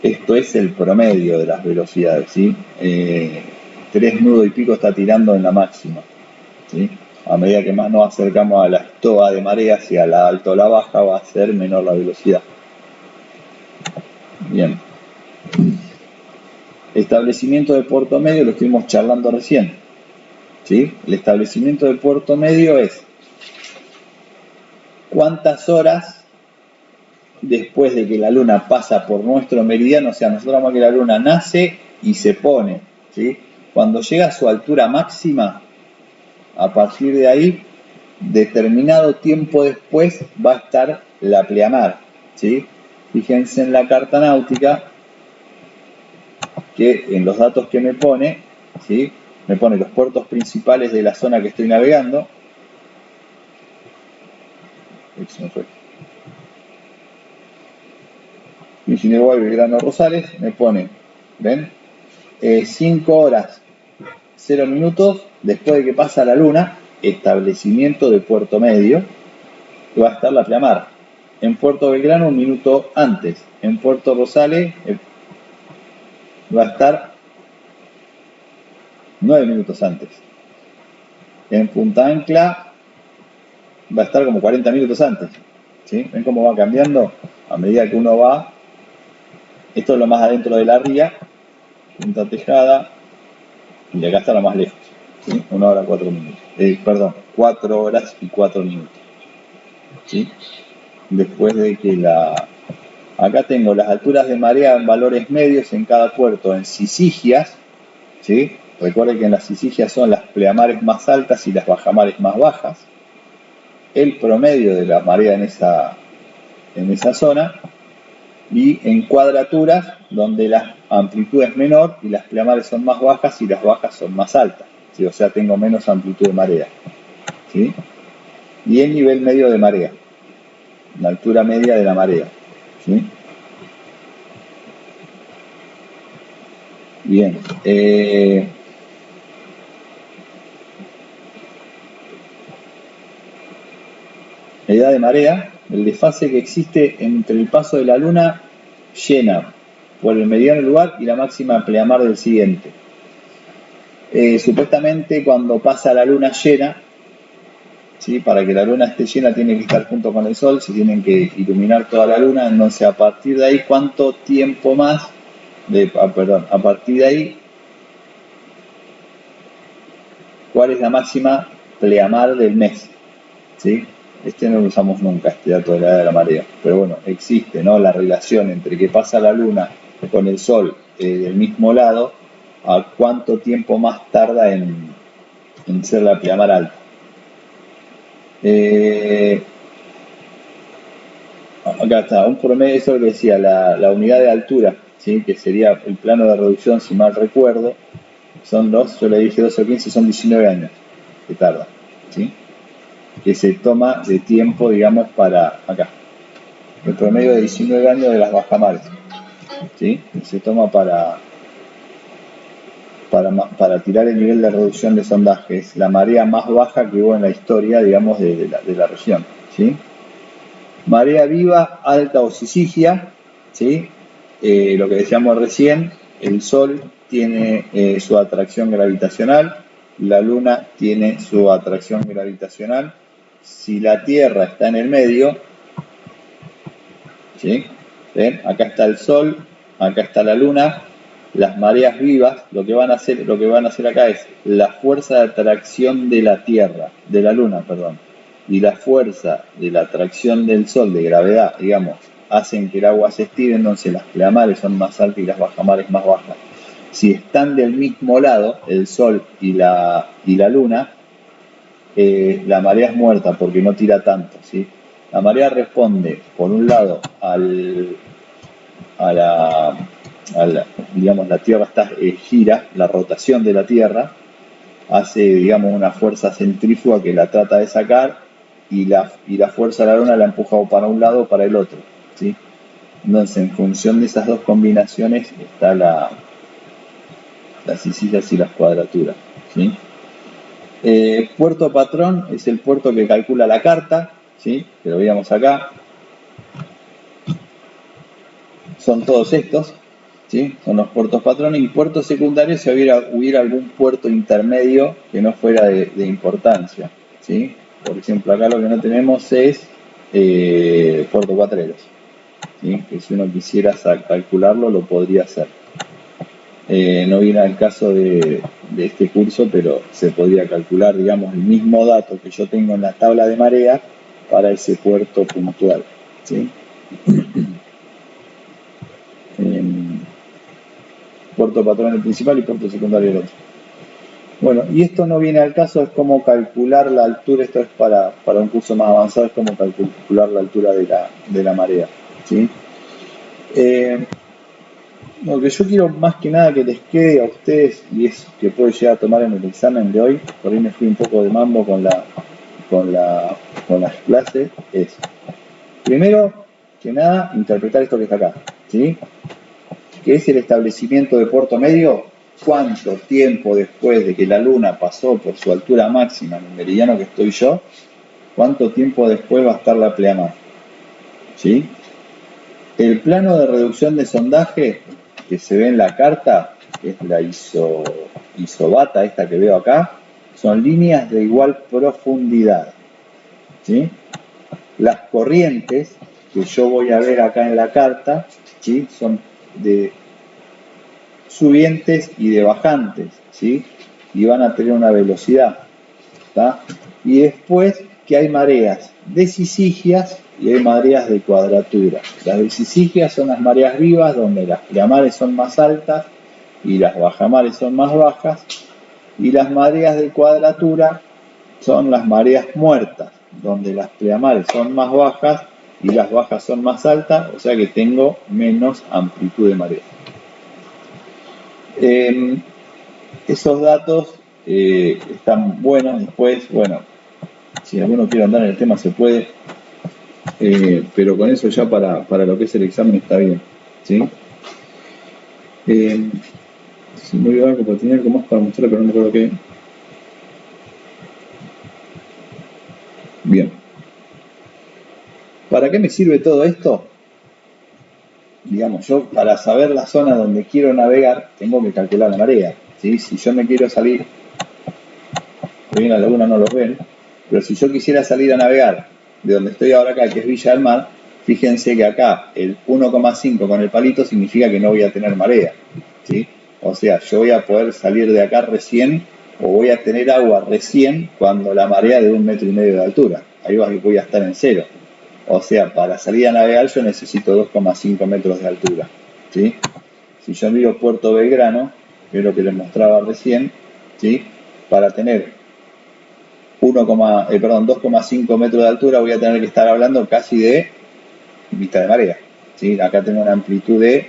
Esto es el promedio de las velocidades, ¿sí? 3 nudos y pico está tirando en la máxima, ¿sí? A medida que más nos acercamos a la estoa de marea, hacia la alta o la baja, va a ser menor la velocidad. Bien. Establecimiento de puerto medio lo estuvimos charlando recién, ¿sí? El establecimiento de puerto medio es cuántas horas después de que la luna pasa por nuestro meridiano, o sea, nosotros vamos a que la luna nace y se pone, ¿sí? Cuando llega a su altura máxima, a partir de ahí, determinado tiempo después va a estar la pleamar, ¿sí? Fíjense en la carta náutica que en los datos que me pone, ¿sí? Me pone los puertos principales de la zona que estoy navegando. Misionero Belgrano Rosales, me pone, ¿ven? 5 horas 0 minutos después de que pasa la luna, establecimiento de puerto medio, que va a estar la pleamar. En Puerto Belgrano 1 minuto antes. En Puerto Rosales va a estar 9 minutos antes. En Punta Ancla va a estar como 40 minutos antes, ¿sí? ¿Ven cómo va cambiando? A medida que uno va, esto es lo más adentro de la ría, Punta Tejada, y acá está lo más lejos, ¿sí? 1 hora 4 minutos. 4 horas y 4 minutos, ¿sí? Después de que acá tengo las alturas de marea en valores medios en cada puerto, en sisigias, ¿sí? Recuerden que en las sisigias son las pleamares más altas y las bajamares más bajas. El promedio de la marea en esa zona, y en cuadraturas donde la amplitud es menor y las pleamares son más bajas y las bajas son más altas, ¿sí? O sea, tengo menos amplitud de marea, ¿sí? Y el nivel medio de marea, la altura media de la marea, ¿sí? Bien. La edad de marea, el desfase que existe entre el paso de la luna llena por el mediano lugar y la máxima pleamar del siguiente. Supuestamente cuando pasa la luna llena, ¿sí? Para que la luna esté llena tiene que estar junto con el sol, se tienen que iluminar toda la luna, entonces a partir de ahí, ¿cuánto tiempo más a partir de ahí, ¿cuál es la máxima pleamar del mes? ¿Sí? No lo usamos nunca, este dato de la edad de la marea, pero bueno, existe, ¿no?, la relación entre que pasa la luna con el sol del mismo lado, a cuánto tiempo más tarda en ser la pleamar alta. Acá está, un promedio, eso lo que decía, la unidad de altura, ¿sí?, que sería el plano de reducción, si mal recuerdo, yo le dije 12 o 15, son 19 años que tarda, ¿sí?, que se toma de tiempo, digamos, para acá. El promedio de 19 años de las bajamares, ¿sí?, que se toma para tirar el nivel de reducción de sondaje. Es la marea más baja que hubo en la historia, digamos, de la región, ¿sí? Marea viva, alta o sisigia, ¿sí? Lo que decíamos recién, el Sol tiene su atracción gravitacional, la Luna tiene su atracción gravitacional. Si la Tierra está en el medio, ¿sí?, ¿ven? Acá está el Sol, acá está la Luna. Las mareas vivas lo que van a hacer acá es la fuerza de atracción de la Tierra, de la Luna, perdón, y la fuerza de la atracción del Sol, de gravedad, digamos, hacen que el agua se estire, entonces las pleamares son más altas y las bajamares más bajas. Si están del mismo lado, el Sol y la Luna, la marea es muerta porque no tira tanto, ¿sí? La marea responde, por un lado, digamos, la Tierra gira, la rotación de la Tierra hace, digamos, una fuerza centrífuga que la trata de sacar, y la fuerza de la Luna la empuja o para un lado o para el otro, ¿sí? Entonces, en función de esas dos combinaciones está las sisigias y las cuadraturas, ¿sí? Puerto patrón es el puerto que calcula la carta, ¿sí?, que lo veíamos acá. Son todos estos, ¿sí?, son los puertos patrones. Y puertos secundarios si hubiera algún puerto intermedio que no fuera de importancia, ¿sí? Por ejemplo, acá lo que no tenemos es puerto cuatreros, ¿sí?, que si uno quisiera calcularlo lo podría hacer. No viene al caso de este curso, pero se podría calcular, digamos, el mismo dato que yo tengo en la tabla de marea para ese puerto puntual, ¿sí? Puerto patrón el principal y puerto secundario el otro. Bueno, y esto no viene al caso, es como calcular la altura, esto es para un curso más avanzado, es como calcular la altura de la marea, ¿sí? Lo que yo quiero más que nada que les quede a ustedes, y es que puede llegar a tomar en el examen de hoy, por ahí me fui un poco de mambo con las clases, es, primero que nada, interpretar esto que está acá, ¿sí?, que es el establecimiento de puerto medio. ¿Cuánto tiempo después de que la Luna pasó por su altura máxima en el meridiano que estoy yo, cuánto tiempo después va a estar la pleamar? ¿Sí? El plano de reducción de sondaje que se ve en la carta, que es la isobata, esta que veo acá, son líneas de igual profundidad, ¿sí? Las corrientes que yo voy a ver acá en la carta, ¿sí?, son de subientes y de bajantes, ¿sí?, y van a tener una velocidad, ¿tá? Y después que hay mareas de sisigias y hay mareas de cuadratura. Las de sisigias son las mareas vivas, donde las pleamares son más altas y las bajamares son más bajas, y las mareas de cuadratura son las mareas muertas, donde las pleamares son más bajas y las bajas son más altas, o sea que tengo menos amplitud de marea. Esos datos están buenos. Después, bueno, si alguno quiere andar en el tema se puede, pero con eso ya para lo que es el examen está bien, ¿sí? Si me olvidó algo, tenía algo más para mostrar, pero no me acuerdo qué. Bien. ¿Para qué me sirve todo esto? Digamos, yo para saber la zona donde quiero navegar tengo que calcular la marea, ¿sí? Si yo me quiero salir, bien, la laguna no los ven, pero si yo quisiera salir a navegar de donde estoy ahora acá, que es Villa del Mar, Fíjense que acá el 1,5 con el palito significa que no voy a tener marea, ¿sí? O sea, yo voy a poder salir de acá recién, o voy a tener agua recién cuando la marea de 1,5 metros de altura. Ahí voy a estar en cero. O sea, para salir a navegar yo necesito 2,5 metros de altura, ¿sí? Si yo miro Puerto Belgrano, que es lo que les mostraba recién, ¿sí? Para tener 2,5 metros de altura voy a tener que estar hablando casi de vista de marea, ¿sí? Acá tengo una amplitud de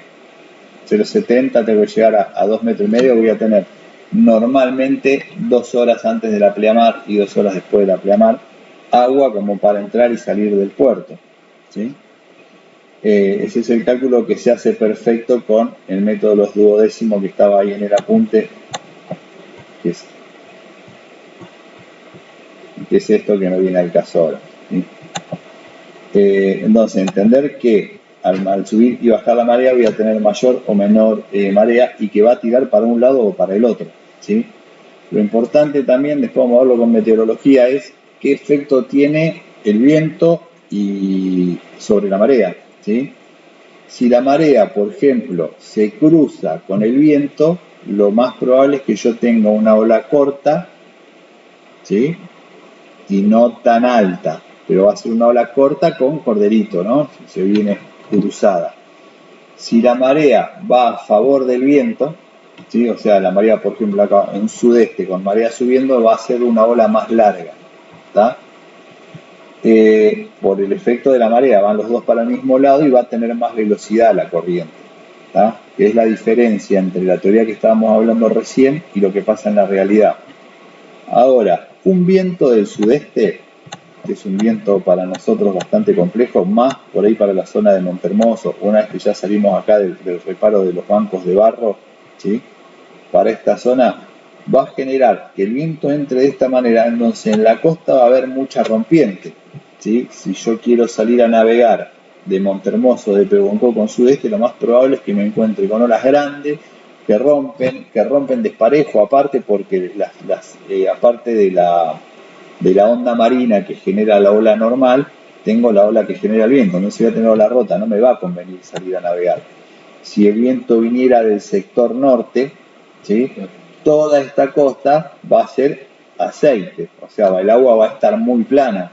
0,70, tengo que llegar a 2,5 metros, voy a tener normalmente 2 horas antes de la pleamar y 2 horas después de la pleamar agua como para entrar y salir del puerto, ¿sí? Ese es el cálculo que se hace perfecto con el método de los duodécimos que estaba ahí en el apunte, que es esto que no viene al caso ahora, ¿sí? Entonces, entender que al subir y bajar la marea voy a tener mayor o menor marea y que va a tirar para un lado o para el otro, ¿sí? Lo importante también, después vamos a verlo con meteorología, es qué efecto tiene el viento y sobre la marea, ¿sí? Si la marea, por ejemplo, se cruza con el viento, lo más probable es que yo tenga una ola corta, ¿sí? Y no tan alta, pero va a ser una ola corta con corderito, ¿no? Si se viene cruzada. Si la marea va a favor del viento, ¿sí? O sea, la marea, por ejemplo, acá en sudeste con marea subiendo, va a ser una ola más larga, ¿está? Por el efecto de la marea, van los dos para el mismo lado y va a tener más velocidad la corriente, ¿tá? Que es la diferencia entre la teoría que estábamos hablando recién y lo que pasa en la realidad. Ahora, un viento del sudeste, que es un viento para nosotros bastante complejo, más por ahí para la zona de Montermoso, una vez que ya salimos acá del reparo de los bancos de barro, ¿sí? Para esta zona va a generar que el viento entre de esta manera, entonces en la costa va a haber mucha rompiente, ¿sí? Si yo quiero salir a navegar de Montermoso, de Pehuenco con sudeste, lo más probable es que me encuentre con olas grandes que rompen desparejo, aparte porque aparte de la onda marina que genera la ola normal, tengo la ola que genera el viento, no se va a tener ola rota, no me va a convenir salir a navegar. Si el viento viniera del sector norte, ¿sí? Toda esta costa va a ser aceite, o sea, el agua va a estar muy plana,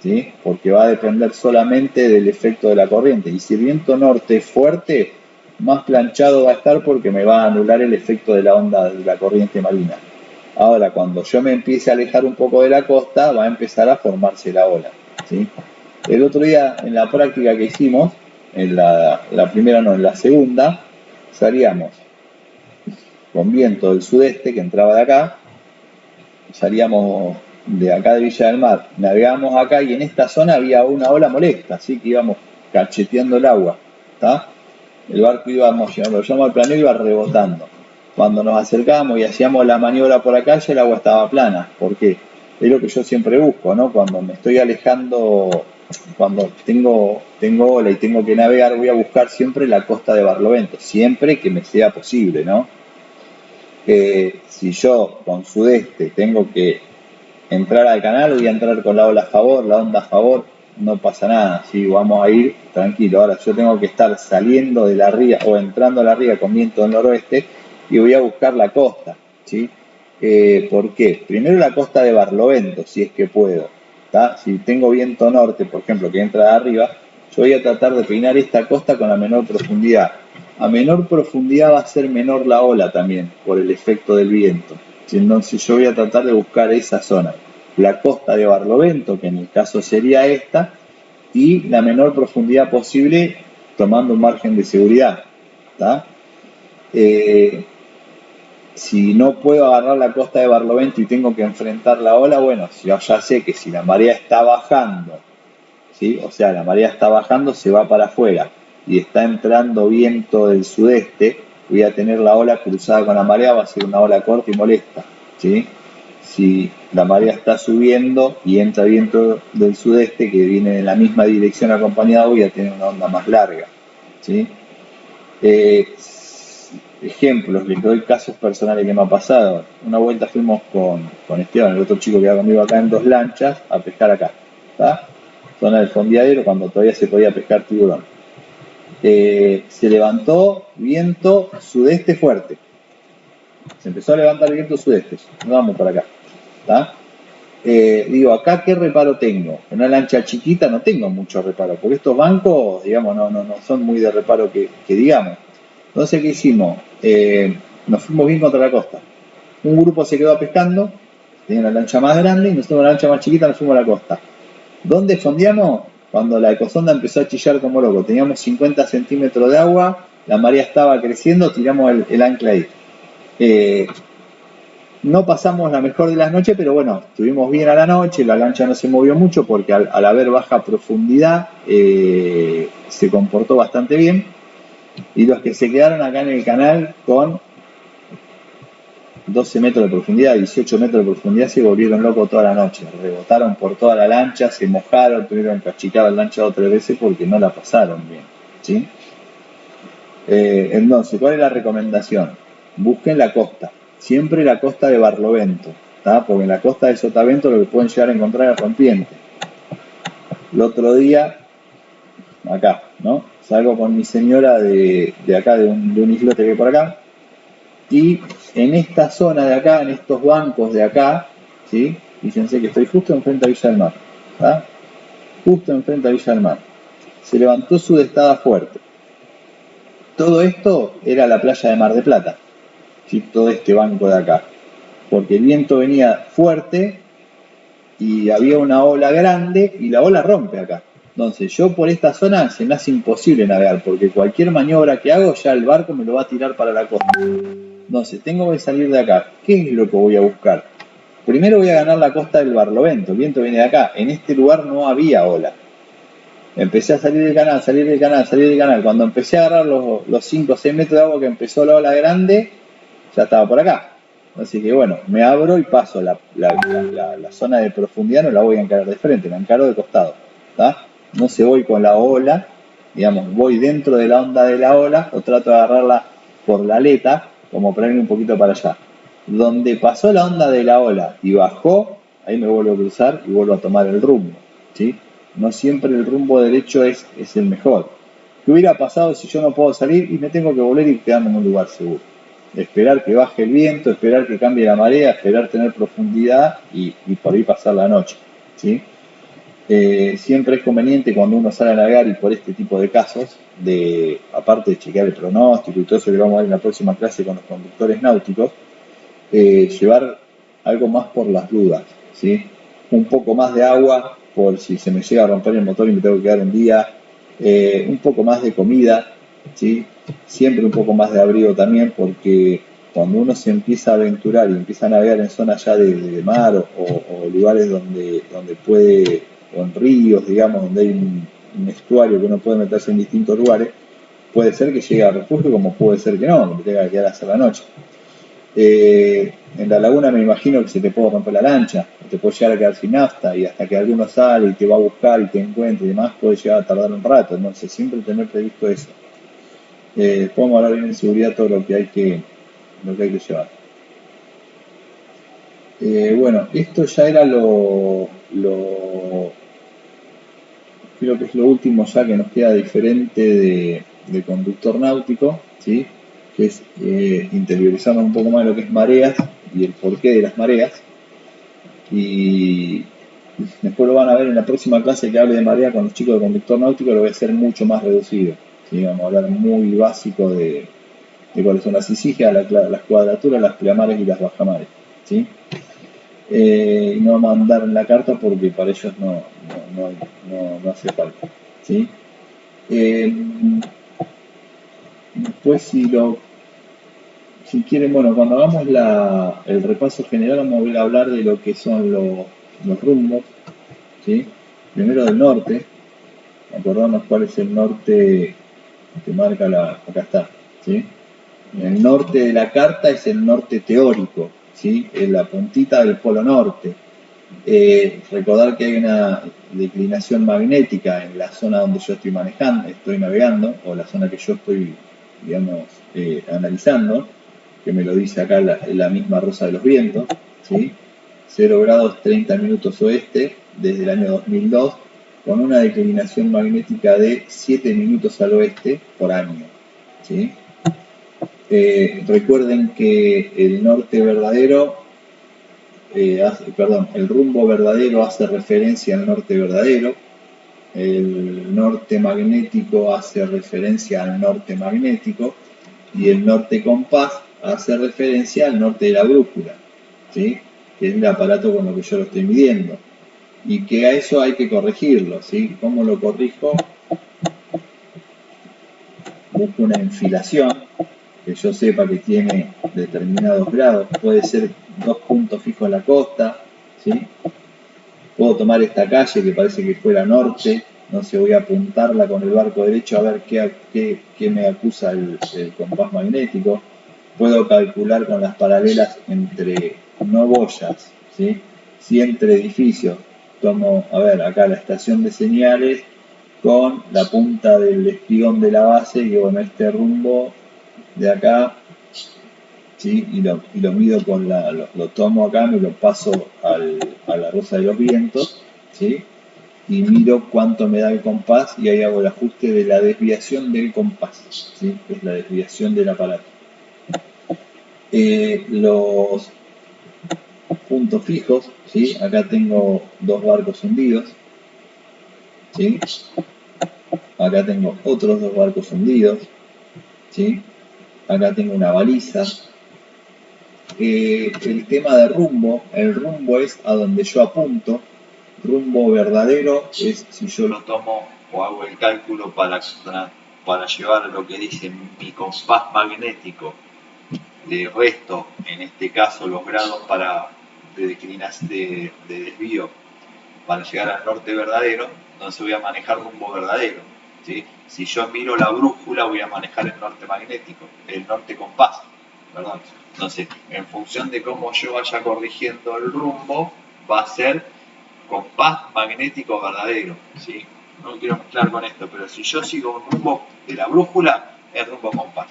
¿sí? Porque va a depender solamente del efecto de la corriente. Y si el viento norte es fuerte, más planchado va a estar porque me va a anular el efecto de la onda de la corriente marina. Ahora, cuando yo me empiece a alejar un poco de la costa, va a empezar a formarse la ola, ¿sí? El otro día, en la práctica que hicimos, en la primera no, en la segunda, salíamos con viento del sudeste que entraba de acá, salíamos de acá de Villa del Mar, navegábamos acá y en esta zona había una ola molesta, así que íbamos cacheteando el agua, ¿tá? El barco íbamos, lo llamo al planeo, iba rebotando. Cuando nos acercábamos y hacíamos la maniobra por acá, ya el agua estaba plana. ¿Por qué? Es lo que yo siempre busco, ¿no? Cuando me estoy alejando, cuando tengo ola y tengo que navegar, voy a buscar siempre la costa de Barlovento, siempre que me sea posible, ¿no? Si yo con sudeste tengo que entrar al canal, voy a entrar con la ola a favor, la onda a favor, no pasa nada, ¿sí? Vamos a ir tranquilo. Ahora yo tengo que estar saliendo de la ría o entrando a la ría con viento del noroeste y voy a buscar la costa, ¿sí? ¿Por qué? Primero la costa de Barlovento, si es que puedo, ¿tá? Si tengo viento norte, por ejemplo, que entra de arriba, yo voy a tratar de peinar esta costa con la menor profundidad. A menor profundidad va a ser menor la ola también, por el efecto del viento. Entonces yo voy a tratar de buscar esa zona, la costa de Barlovento, que en el caso sería esta, y la menor profundidad posible tomando un margen de seguridad, ¿tá? Si no puedo agarrar la costa de Barlovento y tengo que enfrentar la ola, bueno, yo ya sé que si la marea está bajando, ¿sí? O sea, la marea está bajando, se va para afuera y está entrando viento del sudeste, voy a tener la ola cruzada con la marea, va a ser una ola corta y molesta, ¿sí? Si la marea está subiendo y entra viento del sudeste que viene en la misma dirección acompañado, voy a tener una onda más larga, ¿sí? Ejemplos, les doy casos personales que me ha pasado. Una vuelta fuimos con Esteban, el otro chico que va conmigo acá, en 2 lanchas a pescar acá, ¿tá? zona del fondeadero, cuando todavía se podía pescar tiburón. Se levantó viento sudeste fuerte. Se empezó a levantar viento sudeste. No vamos para acá. ¿Tá? Digo, acá qué reparo tengo. En una lancha chiquita no tengo mucho reparo, porque estos bancos, digamos, no son muy de reparo que digamos. Entonces, ¿qué hicimos? Nos fuimos bien contra la costa. Un grupo se quedó pescando, tenía una lancha más grande, y nosotros una lancha más chiquita nos fuimos a la costa. ¿Dónde fondeamos? Cuando la ecosonda empezó a chillar como loco. Teníamos 50 centímetros de agua, la marea estaba creciendo, tiramos el ancla ahí. No pasamos la mejor de las noches, pero bueno, estuvimos bien a la noche, la lancha no se movió mucho porque al haber baja profundidad se comportó bastante bien. Y los que se quedaron acá en el canal con 12 metros de profundidad, 18 metros de profundidad, se volvieron locos toda la noche. Rebotaron por toda la lancha, se mojaron, tuvieron que achicar la lancha 2 o 3 veces porque no la pasaron bien. ¿Sí? Entonces, ¿cuál es la recomendación? Busquen la costa. Siempre la costa de Barlovento, ¿tá? Porque en la costa de Sotavento lo que pueden llegar a encontrar es rompiente. El otro día, acá, ¿no? Salgo con mi señora de acá, de un islote que hay por acá, y en esta zona de acá, en estos bancos de acá, ¿sí? Fíjense que estoy justo enfrente a Villa del Mar, ¿tá? Justo enfrente a Villa del Mar. Se levantó sudestada fuerte. Todo esto era la playa de Mar del Plata, ¿sí? Todo este banco de acá. Porque el viento venía fuerte y había una ola grande y la ola rompe acá. Entonces yo por esta zona se me hace imposible navegar porque cualquier maniobra que hago ya el barco me lo va a tirar para la costa. Entonces tengo que salir de acá. ¿Qué es lo que voy a buscar? Primero voy a ganar la costa del Barlovento. El viento viene de acá. En este lugar no había ola. Empecé a salir del canal, salir del canal, salir del canal. Cuando empecé a agarrar los 5 o 6 metros de agua que empezó la ola grande, ya estaba por acá. Así que bueno, me abro y paso la zona de profundidad, no la voy a encarar de frente, la encaro de costado. ¿Tá? No se voy con la ola, digamos, voy dentro de la onda de la ola o trato de agarrarla por la aleta, como para ir un poquito para allá. Donde pasó la onda de la ola y bajó, ahí me vuelvo a cruzar y vuelvo a tomar el rumbo. ¿Sí? No siempre el rumbo derecho es el mejor. ¿Qué hubiera pasado si yo no puedo salir y me tengo que volver y quedarme en un lugar seguro? Esperar que baje el viento, esperar que cambie la marea, esperar tener profundidad y por ahí pasar la noche. ¿Sí? Siempre es conveniente cuando uno sale a navegar y por este tipo de casos, aparte de chequear el pronóstico y todo eso que vamos a ver en la próxima clase con los conductores náuticos, llevar algo más por las dudas, ¿sí? Un poco más de agua por si se me llega a romper el motor y me tengo que quedar un día, un poco más de comida, ¿sí? Siempre un poco más de abrigo también, porque cuando uno se empieza a aventurar y empieza a navegar en zonas ya de mar o lugares donde puede, o en ríos, digamos, donde hay un estuario que uno puede meterse en distintos lugares, puede ser que llegue a refugio como puede ser que no, que me tenga que quedar hasta la noche. En la laguna me imagino que se te puede romper la lancha, te puede llegar a quedar sin nafta y hasta que alguno sale y te va a buscar y te encuentre y demás puede llegar a tardar un rato, entonces siempre tener previsto eso. Podemos hablar bien en seguridad todo lo que hay que llevar. Bueno, esto ya era creo que es lo último ya que nos queda diferente de conductor náutico, ¿sí? Que es interiorizarnos un poco más lo que es mareas y el porqué de las mareas. Y después lo van a ver en la próxima clase que hable de marea con los chicos de conductor náutico, lo voy a hacer mucho más reducido. ¿Sí? Vamos a hablar muy básico de cuáles son las isigias, las cuadraturas, las pleamares y las bajamares. ¿Sí? Y no vamos a andar en la carta porque para ellos no hace falta. ¿Sí? Después si quieren, bueno, cuando hagamos el repaso general vamos a hablar de lo que son los rumbos, ¿sí? Primero del norte, acordarnos cuál es el norte que marca acá está, ¿sí? El norte de la carta es el norte teórico, ¿sí? Es la puntita del polo norte. Recordar que hay una declinación magnética en la zona donde yo estoy navegando, o la zona que yo estoy, digamos, analizando, que me lo dice acá la misma Rosa de los Vientos, ¿sí? 0 grados 30 minutos oeste desde el año 2002, con una declinación magnética de 7 minutos al oeste por año, ¿sí? Recuerden que el norte verdadero, el rumbo verdadero hace referencia al norte verdadero, el norte magnético hace referencia al norte magnético y el norte compás hace referencia al norte de la brújula, ¿sí? Que es el aparato con lo que yo lo estoy midiendo. Y que a eso hay que corregirlo, ¿sí? ¿Cómo lo corrijo? Busco una enfilación que yo sepa que tiene determinados grados. Puede ser 2 puntos fijos en la costa, ¿sí? Puedo tomar esta calle que parece que fuera norte, no sé, voy a apuntarla con el barco derecho a ver qué me acusa el compás magnético. Puedo calcular con las paralelas entre no boyas, ¿sí? Si entre edificios tomo, a ver, acá la estación de señales con la punta del espigón de la base y bueno, este rumbo de acá, ¿sí? Y lo mido con lo tomo acá, me lo paso a la Rosa de los Vientos, ¿sí? Y miro cuánto me da el compás y ahí hago el ajuste de la desviación del compás, ¿sí? Que es la desviación del aparato. Los puntos fijos, ¿sí? Acá tengo 2 barcos hundidos, ¿sí? Acá tengo otros 2 barcos hundidos, ¿sí? Acá tengo una baliza. El tema de rumbo, el rumbo es a donde yo apunto. Rumbo verdadero es si yo lo tomo o hago el cálculo para llevar lo que dice mi compás magnético de resto, en este caso los grados de desvío para llegar al norte verdadero, entonces voy a manejar rumbo verdadero, ¿sí? Si yo miro la brújula voy a manejar el norte magnético, el norte compás, perdón. Entonces, en función de cómo yo vaya corrigiendo el rumbo, va a ser compás magnético verdadero, ¿sí? No quiero mezclar con esto, pero si yo sigo un rumbo de la brújula, es rumbo compás.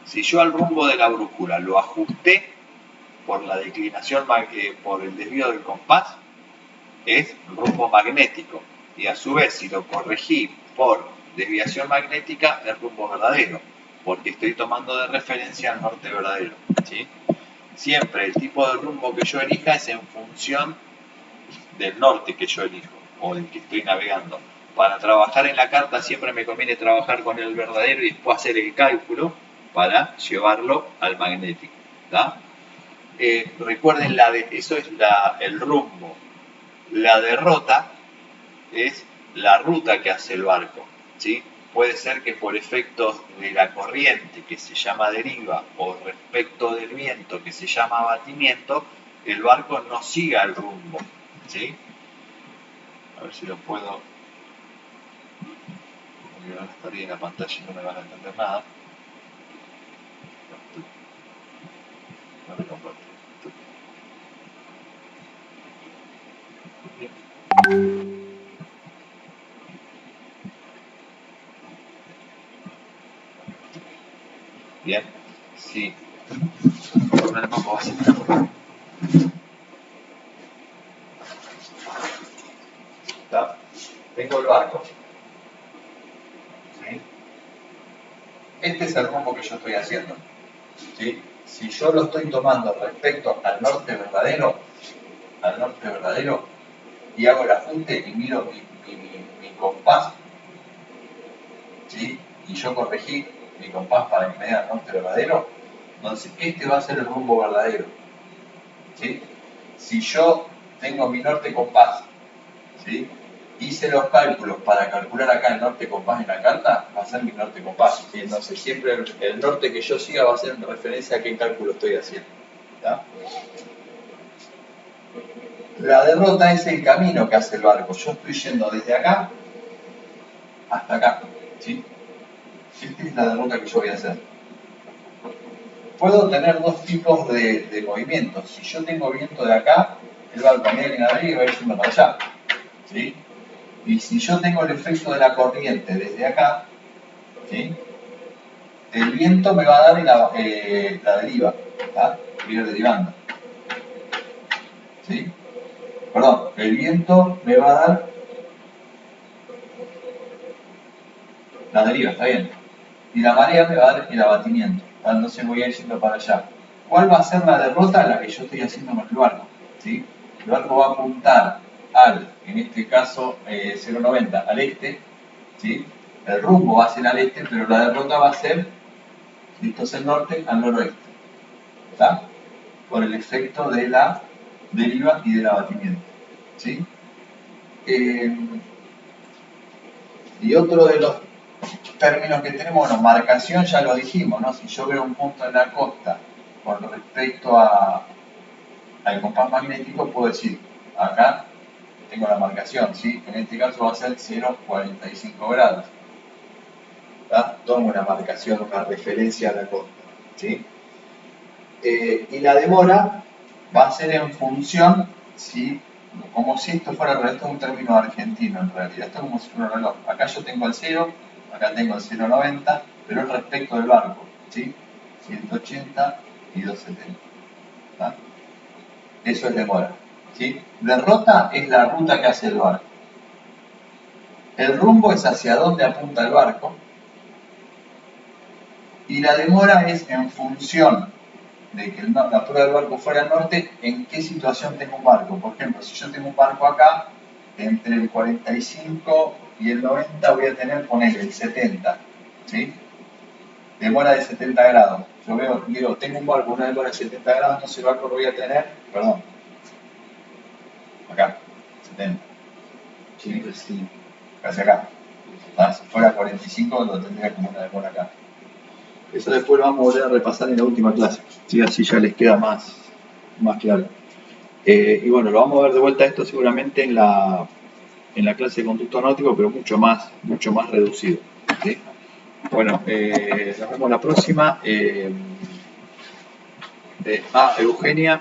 Si yo al rumbo de la brújula lo ajusté por la declinación, por el desvío del compás, es rumbo magnético. Y a su vez, si lo corregí por desviación magnética, es rumbo verdadero, porque estoy tomando de referencia el norte verdadero, ¿sí? Siempre el tipo de rumbo que yo elija es en función del norte que yo elijo o del que estoy navegando. Para trabajar en la carta siempre me conviene trabajar con el verdadero y después hacer el cálculo para llevarlo al magnético, ¿tá? Recuerden, eso es el rumbo. La derrota es la ruta que hace el barco, ¿sí? Puede ser que por efectos de la corriente, que se llama deriva, o respecto del viento, que se llama abatimiento, el barco no siga el rumbo, ¿sí? A ver si lo puedo. Porque van a estar ahí en la pantalla y no me van a entender nada. No me comparto. Bien, sí. Con el poco así. ¿Está? Tengo el barco. ¿Sí? Este es el rumbo que yo estoy haciendo, ¿sí? Si yo lo estoy tomando respecto al norte verdadero, y hago el ajuste y miro mi compás, ¿sí? Y yo corregí mi compás para que me dé el norte verdadero, entonces este va a ser el rumbo verdadero, ¿sí? Si yo tengo mi norte compás, ¿sí? Hice los cálculos para calcular acá el norte compás en la carta, va a ser mi norte compás, ¿sí? Entonces siempre el norte que yo siga va a ser en referencia a qué cálculo estoy haciendo, ¿tá? La derrota es el camino que hace el barco. Yo estoy yendo desde acá hasta acá, ¿sí? Esta es la derrota que yo voy a hacer. Puedo tener 2 tipos de movimientos. Si yo tengo viento de acá, el barco a medida que navegue va a ir yendo para allá, ¿sí? Y si yo tengo el efecto de la corriente desde acá, ¿sí? El viento me va a dar la deriva, ¿tá? Voy a ir derivando, ¿sí? Perdón, el viento me va a dar la deriva, está bien. Y la marea me va a dar el abatimiento. Entonces voy a ir yendo para allá. ¿Cuál va a ser la derrota? La que yo estoy haciendo con el barco. ¿Sí? El barco va a apuntar al, en este caso, 0,90 al este. ¿Sí? El rumbo va a ser al este, pero la derrota va a ser, si esto es el norte, al noroeste. ¿Está? Por el efecto de la deriva y del abatimiento. ¿Sí? Y otro de los términos que tenemos, bueno, marcación ya lo dijimos, ¿no? Si yo veo un punto en la costa con respecto al compás magnético, puedo decir, acá tengo la marcación, ¿sí? En este caso va a ser 0,45 grados. ¿Tá? Tomo una marcación, una referencia a la costa, ¿sí? Y la demora va a ser en función, ¿sí? Como si esto fuera, esto es un término argentino en realidad, esto es como si fuera un reloj. Acá yo tengo el 0, acá tengo el 0,90, pero es respecto del barco, ¿sí? 180 y 270. ¿Tá? Eso es demora, ¿sí? Derrota es la ruta que hace el barco. El rumbo es hacia dónde apunta el barco. Y la demora es en función de que la altura del barco fuera al norte, en qué situación tengo un barco. Por ejemplo, si yo tengo un barco acá, entre el 45 y el 90 voy a tener, poner el 70, ¿sí? Demora de 70 grados. Yo veo, digo, tengo un barco, una demora de 70 grados, entonces el barco lo voy a tener, perdón, acá, 70. ¿Sí? Casi acá. Si fuera 45 lo tendría como una demora acá. Eso después lo vamos a volver a repasar en la última clase, ¿sí? Así ya les queda más claro. Y bueno, lo vamos a ver de vuelta esto seguramente en la clase de conducto náutico, pero mucho más reducido, ¿sí? Bueno, nos vemos la próxima. Eugenia.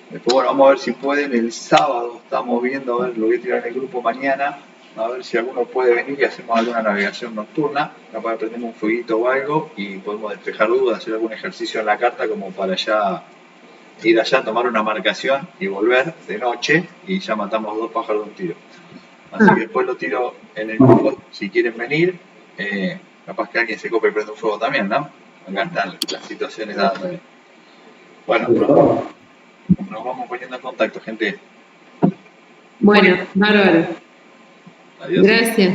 Después, bueno, vamos a ver si pueden el sábado. Estamos viendo, a ver, lo voy a tirar en el grupo mañana. A ver si alguno puede venir y hacemos alguna navegación nocturna. Capaz prendemos un fueguito o algo y podemos despejar dudas, hacer algún ejercicio en la carta como para ya ir allá, tomar una marcación y volver de noche y ya matamos 2 pájaros de un tiro. Así que después lo tiro en el grupo si quieren venir. Capaz que alguien se cope y prende un fuego también, ¿no? Acá están las situaciones dadas también. Bueno, nos vamos poniendo en contacto, gente. Bueno, bárbaro. Adiós. Gracias.